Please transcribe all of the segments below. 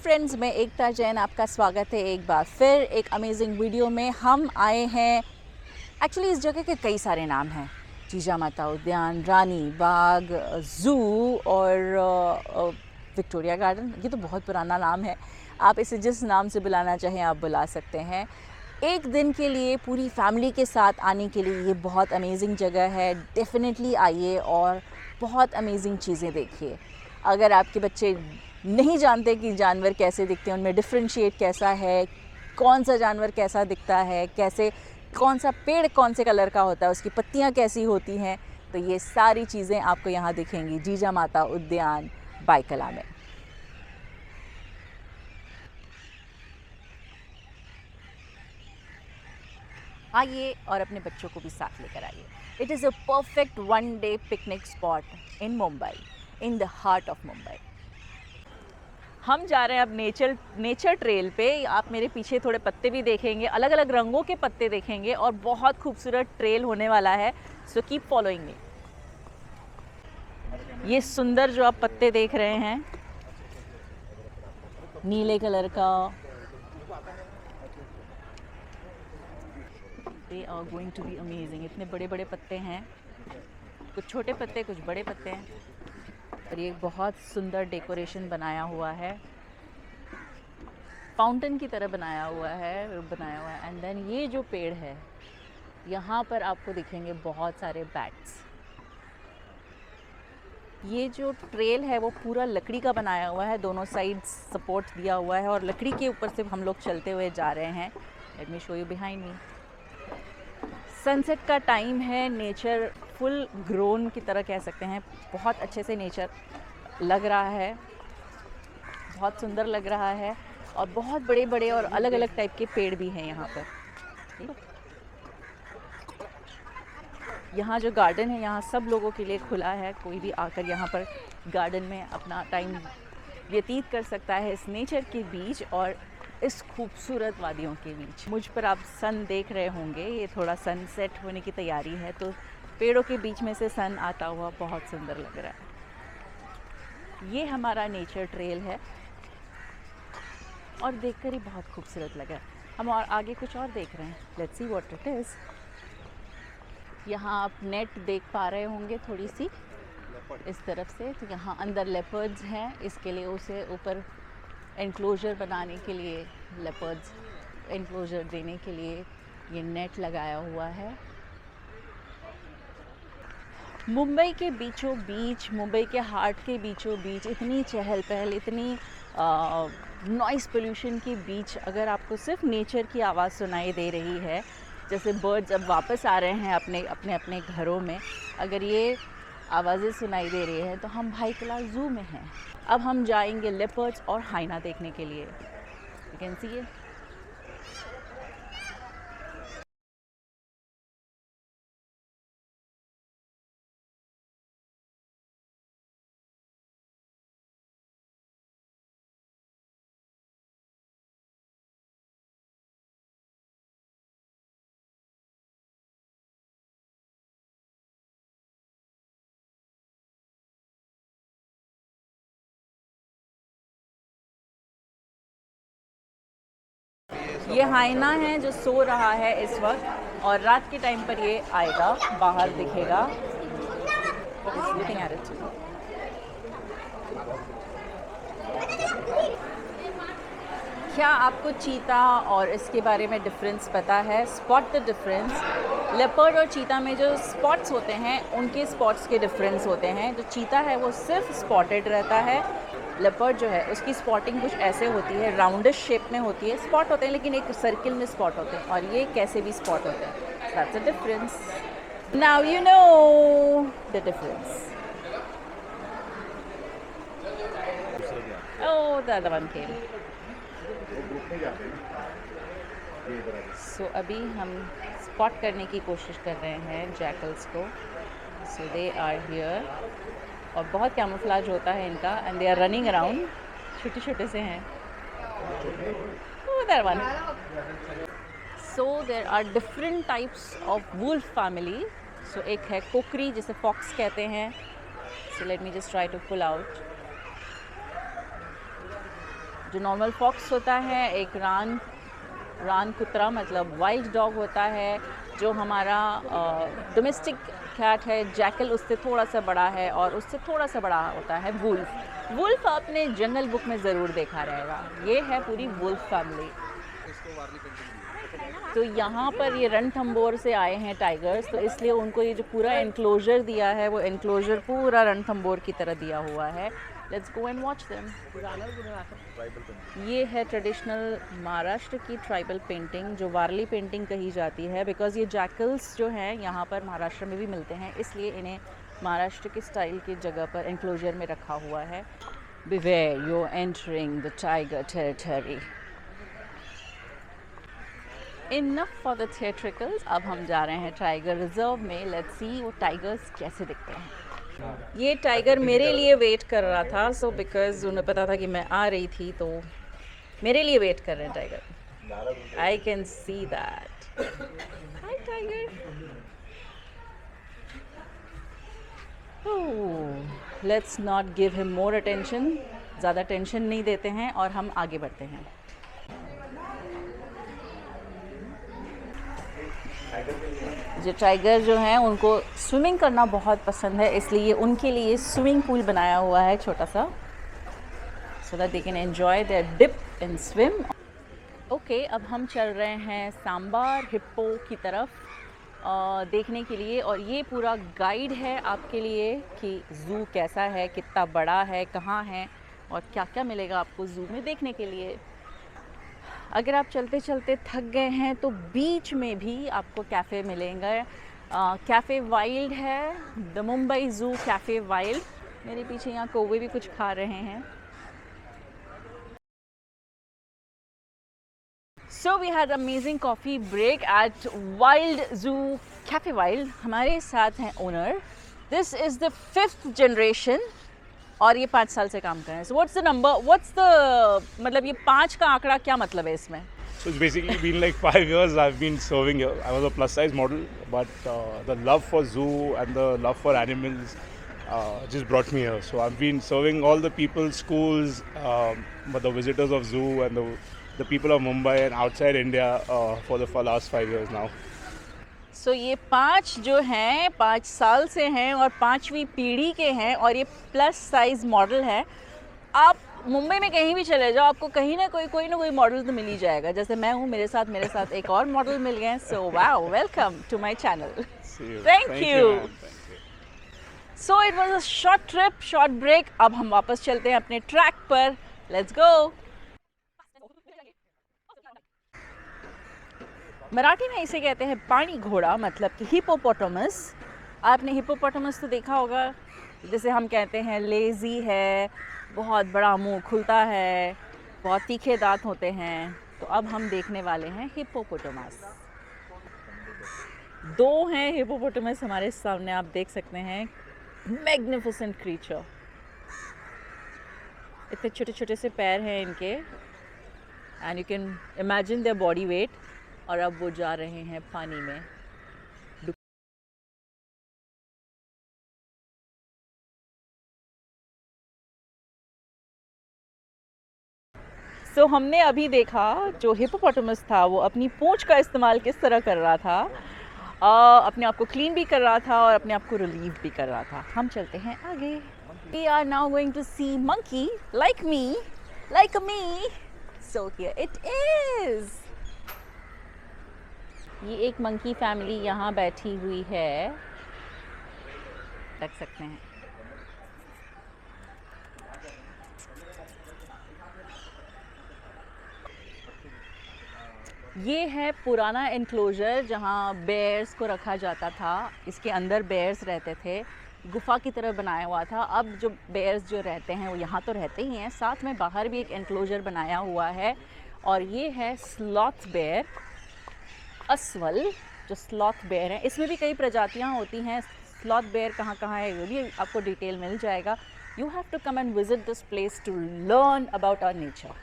Friends, मैं एकता जैन, आपका स्वागत है एक बार फिर एक अमेजिंग वीडियो में। हम आए हैं, एक्चुअली इस जगह के कई सारे नाम हैं। जीजा माता उद्यान, रानी बाग, ज़ू और विक्टोरिया गार्डन। ये तो बहुत पुराना नाम है, आप इसे जिस नाम से बुलाना चाहें आप बुला सकते हैं। एक दिन के लिए पूरी फैमिली के साथ आने के लिए ये बहुत अमेजिंग जगह है। डेफ़िनेटली आइए और बहुत अमेजिंग चीज़ें देखिए। अगर आपके बच्चे नहीं जानते कि जानवर कैसे दिखते हैं, उनमें डिफ्रेंशिएट कैसा है, कौन सा जानवर कैसा दिखता है, कैसे कौन सा पेड़ कौन से कलर का होता है, उसकी पत्तियां कैसी होती हैं, तो ये सारी चीज़ें आपको यहाँ दिखेंगी जीजा माता उद्यान बायकला में। आइए और अपने बच्चों को भी साथ लेकर आइए। It is a perfect one day picnic spot in Mumbai, in the heart of Mumbai. हम जा रहे हैं अब नेचर ट्रेल पे। आप मेरे पीछे थोड़े पत्ते भी देखेंगे, अलग अलग रंगों के पत्ते देखेंगे और बहुत खूबसूरत ट्रेल होने वाला है। So keep following me. ये सुंदर जो आप पत्ते देख रहे हैं, नीले कलर का, they are going to be amazing. इतने बड़े बड़े पत्ते हैं, कुछ छोटे पत्ते कुछ बड़े पत्ते हैं, और ये बहुत सुंदर डेकोरेशन बनाया हुआ है, फाउंटेन की तरह बनाया हुआ है। एंड देन ये जो पेड़ है, यहाँ पर आपको दिखेंगे बहुत सारे बैट्स। ये जो ट्रेल है वो पूरा लकड़ी का बनाया हुआ है, दोनों साइड सपोर्ट दिया हुआ है और लकड़ी के ऊपर से हम लोग चलते हुए जा रहे हैं। Let me show you behind me. Sunset का टाइम है, नेचर फुल ग्रोन की तरह कह सकते हैं। बहुत अच्छे से नेचर लग रहा है, बहुत सुंदर लग रहा है, और बहुत बड़े बड़े और अलग अलग टाइप के पेड़ भी हैं यहाँ पर। यहाँ जो गार्डन है यहाँ सब लोगों के लिए खुला है, कोई भी आकर यहाँ पर गार्डन में अपना टाइम व्यतीत कर सकता है इस नेचर के बीच और इस खूबसूरत वादियों के बीच। मुझ पर आप सन देख रहे होंगे, ये थोड़ा सनसेट होने की तैयारी है, तो पेड़ों के बीच में से सन आता हुआ बहुत सुंदर लग रहा है। ये हमारा नेचर ट्रेल है और देखकर ही बहुत खूबसूरत लगा। हम और आगे कुछ और देख रहे हैं, let's see what it is. यहाँ आप नेट देख पा रहे होंगे थोड़ी सी इस तरफ से, तो यहाँ अंदर लेपर्ड्स हैं, इसके लिए उसे ऊपर एनक्लोजर बनाने के लिए, लेपर्ड्स एनक्लोजर देने के लिए ये नेट लगाया हुआ है। मुंबई के बीचों बीच, मुंबई के हार्ट के बीचों बीच इतनी चहल पहल, इतनी नॉइस पोल्यूशन के बीच अगर आपको सिर्फ नेचर की आवाज़ सुनाई दे रही है, जैसे बर्ड्स अब वापस आ रहे हैं अपने अपने घरों में, अगर ये आवाज़ें सुनाई दे रही हैं, तो हम बायकला ज़ू में हैं। अब हम जाएंगे लेपर्ड्स और हाइना देखने के लिए। You can see it. ये हाइना है जो सो रहा है इस वक्त, और रात के टाइम पर ये आएगा, बाहर दिखेगा। क्या आपको चीता और इसके बारे में डिफरेंस पता है? Spot the difference. लेपर्ड और चीता में जो स्पॉट्स होते हैं उनके स्पॉट्स के डिफरेंस होते हैं। जो चीता है वो सिर्फ स्पॉटेड रहता है, लेपर्ड जो है उसकी स्पॉटिंग कुछ ऐसे होती है, राउंडिश शेप में होती है। स्पॉट होते हैं लेकिन एक सर्किल में स्पॉट होते हैं, और ये कैसे भी स्पॉट होते हैं। That's a difference. Now you know the difference. Oh, the other one came. So अभी हम स्पॉट करने की कोशिश कर रहे हैं जैकल्स को। सो दे आर हियर, और बहुत कैमोफ्लेज होता है इनका, and they are running around. छोटे छोटे से हैं। There one. So there are different types of wolf family. So एक है कोकरी, जिसे फॉक्स कहते हैं। So let me just try to pull out. जो नॉर्मल फॉक्स होता है, एक रान कुतरा मतलब वाइल्ड डॉग होता है, जो हमारा डोमेस्टिक कैट है जैकल, उससे थोड़ा सा बड़ा है, और उससे थोड़ा सा बड़ा होता है वुल्फ। वुल्फ आपने जंगल बुक में ज़रूर देखा रहेगा। ये है पूरी वुल्फ फैमिली। तो यहाँ पर ये रणथंबोर से आए हैं टाइगर्स, तो इसलिए उनको ये जो पूरा एनक्लोजर दिया है वो एनक्लोजर पूरा रणथंबोर की तरह दिया हुआ है। Let's go and watch them. ये है ट्रेडिशनल महाराष्ट्र की ट्राइबल पेंटिंग, जो वारली पेंटिंग कही जाती है, बिकॉज़ ये जैकल्स जो हैं यहाँ पर महाराष्ट्र में भी मिलते हैं, इसलिए इन्हें महाराष्ट्र के स्टाइल की जगह पर एनक्लोजर में रखा हुआ है। Beware you entering the tiger territory. Enough for the theatricals. अब हम जा रहे हैं टाइगर रिजर्व में। लेट्स सी वो टाइगर्स कैसे दिखते हैं। ये टाइगर मेरे लिए वेट कर रहा था, सो बिकॉज उन्हें पता था कि मैं आ रही थी, तो मेरे लिए वेट कर रहे हैं tiger. I can see that. Hi tiger. Let's not give him more attention. ज़्यादा टेंशन नहीं देते हैं और हम आगे बढ़ते हैं। जो टाइगर जो हैं उनको स्विमिंग करना बहुत पसंद है, इसलिए उनके लिए स्विमिंग पूल बनाया हुआ है छोटा सा, so that they can enjoy their dip and swim. Okay, अब हम चल रहे हैं सांबार हिप्पो की तरफ देखने के लिए, और ये पूरा गाइड है आपके लिए कि ज़ू कैसा है, कितना बड़ा है, कहाँ है और क्या क्या मिलेगा आपको ज़ू में देखने के लिए। अगर आप चलते चलते थक गए हैं तो बीच में भी आपको कैफ़े मिलेंगे। कैफ़े वाइल्ड है, the Mumbai zoo cafe wild. मेरे पीछे यहाँ कौवे भी कुछ खा रहे हैं। So we had amazing coffee break at wild zoo cafe wild. हमारे साथ हैं owner. This is the 5th generation और ये 5 साल से काम कर रहे हैं। So what's the number, what's the मतलब ये 5 का आंकड़ा क्या मतलब है इसमें? So it's basically been like 5 years I've been serving here. I was a plus size model, but the love for zoo and the love for animals just brought me here. So I've been serving all the people, schools, but the visitors of zoo and the people of Mumbai and outside India for the last 5 years now. सो ये 5 जो हैं 5 साल से हैं और 5वीं पीढ़ी के हैं, और ये प्लस साइज़ मॉडल है। आप मुंबई में कहीं भी चले जाओ, आपको कहीं ना कोई मॉडल तो मिल ही जाएगा। जैसे मैं हूँ, मेरे साथ एक और मॉडल मिल गए। So wow, welcome to my channel. Thank you. So it was a short trip, short break. अब हम वापस चलते हैं अपने ट्रैक पर। Let's go. मराठी में इसे कहते हैं पानी घोड़ा, मतलब कि हिपोपोटामस। आपने हिपोपोटामस तो देखा होगा, जिसे हम कहते हैं लेज़ी है, बहुत बड़ा मुंह खुलता है, बहुत तीखे दांत होते हैं। तो अब हम देखने वाले हैं हिपोपोटामस। 2 हैं हिपोपोटामस हमारे सामने, आप देख सकते हैं। Magnificent creature. इतने छोटे छोटे से पैर हैं इनके, and you can imagine their body weight. और अब वो जा रहे हैं पानी में। सो हमने अभी देखा जो हिपोपोटामस था वो अपनी पूंछ का इस्तेमाल किस तरह कर रहा था। अपने आप को क्लीन भी कर रहा था और अपने आप को रिलीव भी कर रहा था। हम चलते हैं आगे। We are now going to see monkey like me. So here it is. ये एक मंकी फैमिली यहाँ बैठी हुई है, देख सकते हैं। ये है पुराना एनक्लोजर जहाँ बेयर्स को रखा जाता था। इसके अंदर बेयर्स रहते थे, गुफा की तरह बनाया हुआ था। अब जो बेयर्स जो रहते हैं वो यहाँ तो रहते ही हैं, साथ में बाहर भी एक एनक्लोजर बनाया हुआ है। और ये है स्लॉथ बेयर, अस्वल, जो स्लॉथ बेयर है। इसमें भी कई प्रजातियाँ होती हैं। स्लॉथ बेयर कहाँ कहाँ है वो भी आपको डिटेल मिल जाएगा। You have to come and visit this place to learn about our nature.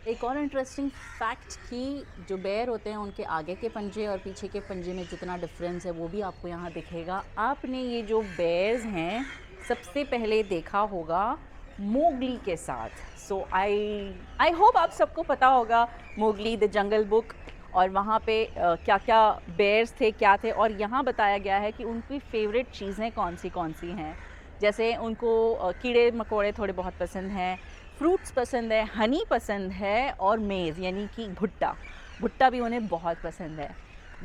एक और इंटरेस्टिंग फैक्ट कि जो बेयर होते हैं उनके आगे के पंजे और पीछे के पंजे में जितना डिफरेंस है वो भी आपको यहाँ दिखेगा। आपने ये जो बेयर्स हैं सबसे पहले देखा होगा मोगली के साथ। सो आई होप आप सबको पता होगा मोगली द जंगल बुक, और वहाँ पे क्या क्या बेयर्स थे क्या थे, और यहाँ बताया गया है कि उनकी फेवरेट चीज़ें कौन सी हैं। जैसे उनको कीड़े मकोड़े थोड़े बहुत पसंद हैं, फ्रूट्स पसंद है, हनी पसंद है, और मेज़ यानी कि भुट्टा भी उन्हें बहुत पसंद है।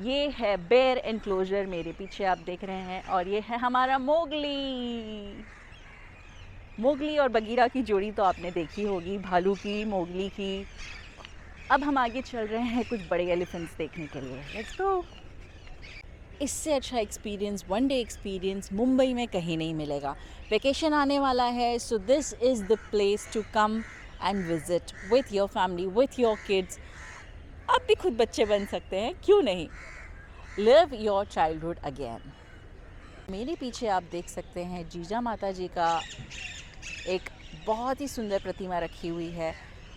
ये है बेयर एनक्लोजर मेरे पीछे आप देख रहे हैं, और ये है हमारा मोगली और बगीरा की जोड़ी तो आपने देखी होगी, भालू की, मोगली की। अब हम आगे चल रहे हैं कुछ बड़े एलिफेंट्स देखने के लिए। Let's go. इससे अच्छा experience, one day experience Mumbai में कहीं नहीं मिलेगा। वेकेशन आने वाला है, so this is the place to come and visit with your family, with your kids. आप भी खुद बच्चे बन सकते हैं, क्यों नहीं। Live your childhood again. मेरे पीछे आप देख सकते हैं जीजा माता जी का एक बहुत ही सुंदर प्रतिमा रखी हुई है,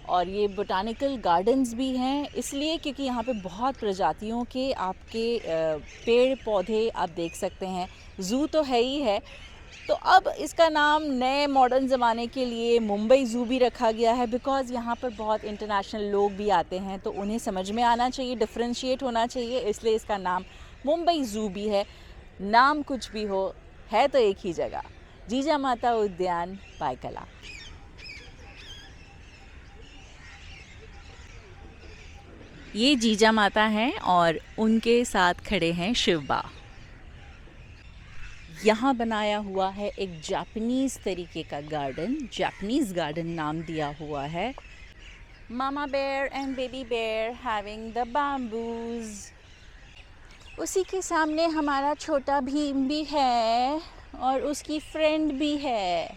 और ये बोटानिकल गार्डन्स भी हैं इसलिए क्योंकि यहाँ पे बहुत प्रजातियों के आपके पेड़ पौधे आप देख सकते हैं। ज़ू तो है ही है, तो अब इसका नाम नए मॉडर्न ज़माने के लिए मुंबई ज़ू भी रखा गया है, बिकॉज़ यहाँ पर बहुत इंटरनेशनल लोग भी आते हैं, तो उन्हें समझ में आना चाहिए, डिफ्रेंशिएट होना चाहिए, इसलिए इसका नाम मुंबई ज़ू भी है। नाम कुछ भी हो, है तो एक ही जगह, जीजा माता उद्यान पायकला। ये जीजा माता हैं और उनके साथ खड़े हैं शिवबा। यहाँ बनाया हुआ है एक जापानीज़ तरीके का गार्डन, जापानीज़ गार्डन नाम दिया हुआ है। Mama bear and baby bear having the bamboos. उसी के सामने हमारा छोटा भीम भी है और उसकी फ्रेंड भी है।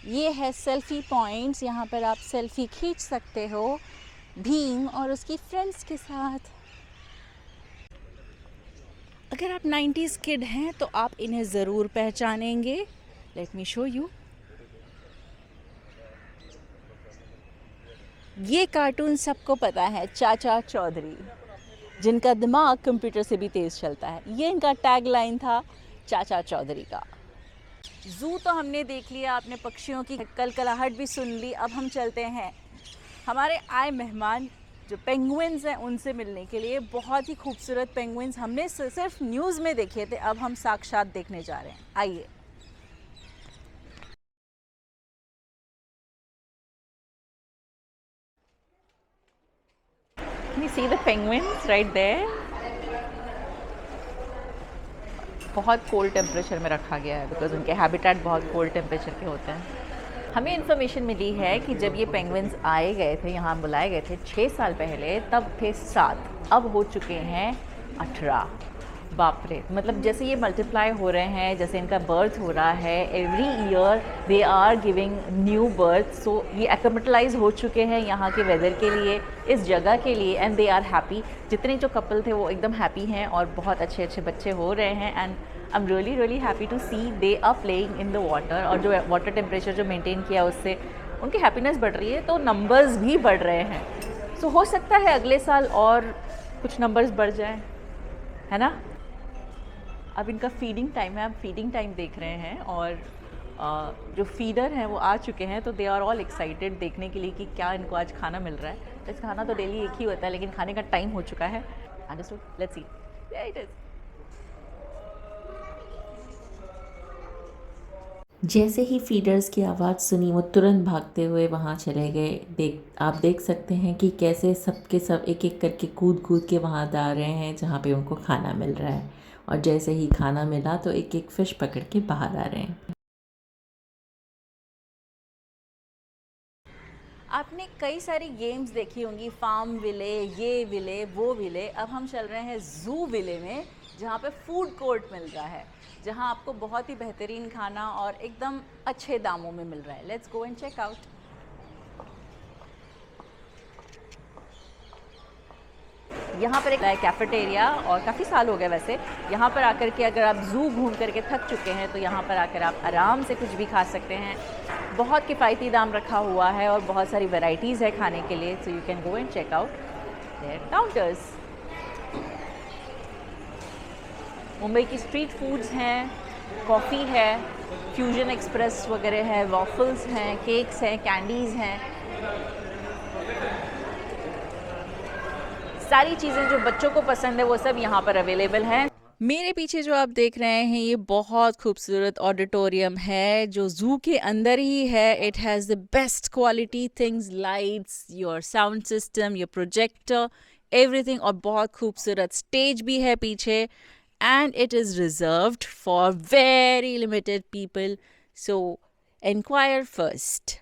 ये है सेल्फ़ी पॉइंट्स, यहाँ पर आप सेल्फ़ी खींच सकते हो भीम और उसकी फ्रेंड्स के साथ। अगर आप 90s किड हैं तो आप इन्हें ज़रूर पहचानेंगे। Let me show you. ये कार्टून सबको पता है, चाचा चौधरी, जिनका दिमाग कंप्यूटर से भी तेज़ चलता है। ये इनका टैग लाइन था, चाचा चौधरी का। ज़ू तो हमने देख लिया, आपने पक्षियों की कलकलाहट भी सुन ली। अब हम चलते हैं हमारे आए मेहमान जो पेंगुइन्स हैं उनसे मिलने के लिए। बहुत ही खूबसूरत पेंगुइन्स हमने सिर्फ न्यूज़ में देखे थे, अब हम साक्षात देखने जा रहे हैं। आइए। Can you see the penguins right there? बहुत कोल्ड टेम्परेचर में रखा गया है बिकॉज उनके हैबिटेट बहुत कोल्ड टेम्परेचर के होते हैं। हमें इन्फॉर्मेशन मिली है कि जब ये पेंगुइन्स आए गए थे, यहाँ बुलाए गए थे 6 साल पहले, तब थे 7, अब हो चुके हैं 18। बाप रे, मतलब जैसे ये मल्टीप्लाई हो रहे हैं, जैसे इनका बर्थ हो रहा है, every year they are giving new birth. So ये एक्लिमेटाइज हो चुके हैं यहाँ के वेदर के लिए, इस जगह के लिए, एंड दे आर हैप्पी। जितने जो कपल थे वो एकदम हैप्पी हैं और बहुत अच्छे अच्छे बच्चे हो रहे हैं। And I am really happy to see they are playing in the water, और जो वाटर टेम्परेचर जो मेंटेन किया उससे उनकी हैप्पीनेस बढ़ रही है, तो नंबर्स भी बढ़ रहे हैं। सो हो सकता है अगले साल और कुछ नंबर्स बढ़ जाएं, है ना। अब इनका फीडिंग टाइम है, आप फीडिंग टाइम देख रहे हैं, और जो फीडर हैं वो आ चुके हैं, तो दे आर ऑल एक्साइटेड देखने के लिए कि क्या इनको आज खाना मिल रहा है। वैसे खाना तो डेली एक ही होता है, लेकिन खाने का टाइम हो चुका है। Understood, let's see. या इट इज़। जैसे ही फीडर्स की आवाज़ सुनी वो तुरंत भागते हुए वहाँ चले गए। आप देख सकते हैं कि कैसे सबके सब एक एक करके कूद कूद के वहाँ जा रहे हैं जहाँ पे उनको खाना मिल रहा है, और जैसे ही खाना मिला तो एक एक फ़िश पकड़ के बाहर आ रहे हैं। आपने कई सारी गेम्स देखी होंगी, फार्म विले, ये विले, वो विले। अब हम चल रहे हैं ज़ू विले में, जहाँ पे फूड कोर्ट मिल रहा है, जहाँ आपको बहुत ही बेहतरीन खाना और एकदम अच्छे दामों में मिल रहा है। Let's go and check out. यहाँ पर एक कैफेटेरिया, और काफ़ी साल हो गए वैसे। यहाँ पर आकर के अगर आप ज़ू घूम करके थक चुके हैं तो यहाँ पर आकर आप आराम से कुछ भी खा सकते हैं। बहुत किफ़ायती दाम रखा हुआ है और बहुत सारी वैरायटीज़ है खाने के लिए, so you can go and check out their counters. Mumbai की स्ट्रीट फूड्स हैं, कॉफ़ी है, फ्यूजन एक्सप्रेस वगैरह है, वॉफल्स हैं, केक्स हैं, कैंडीज़ हैं, सारी चीज़ें जो बच्चों को पसंद है वो सब यहाँ पर अवेलेबल हैं। मेरे पीछे जो आप देख रहे हैं ये बहुत खूबसूरत ऑडिटोरियम है जो ज़ू के अंदर ही है। It has the best quality things, lights, your sound system, your projector, everything, और बहुत खूबसूरत स्टेज भी है पीछे। And it is reserved for very limited people, so inquire first.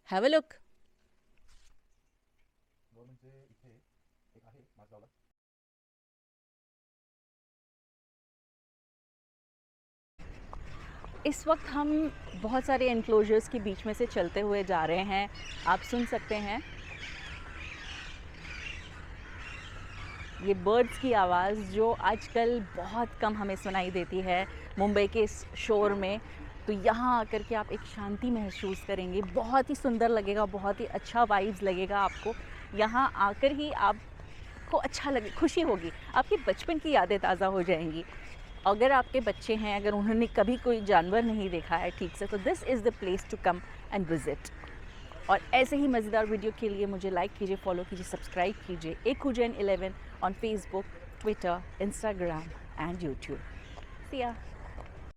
Have a look. इस वक्त हम बहुत सारे एनक्लोजर्स के बीच में से चलते हुए जा रहे हैं। आप सुन सकते हैं ये बर्ड्स की आवाज़ जो आजकल बहुत कम हमें सुनाई देती है मुंबई के इस शोर में। तो यहाँ आकर के आप एक शांति महसूस करेंगे, बहुत ही सुंदर लगेगा, बहुत ही अच्छा वाइब्स लगेगा आपको। यहाँ आकर ही आपको अच्छा लगे, खुशी होगी, आपके बचपन की यादें ताज़ा हो जाएंगी। अगर आपके बच्चे हैं, अगर उन्होंने कभी कोई जानवर नहीं देखा है ठीक से, तो this is the place to come and visit. और ऐसे ही मज़ेदार वीडियो के लिए मुझे लाइक कीजिए, फॉलो कीजिए, सब्सक्राइब कीजिए EcoGen11 on Facebook, Twitter, Instagram and YouTube. See ya.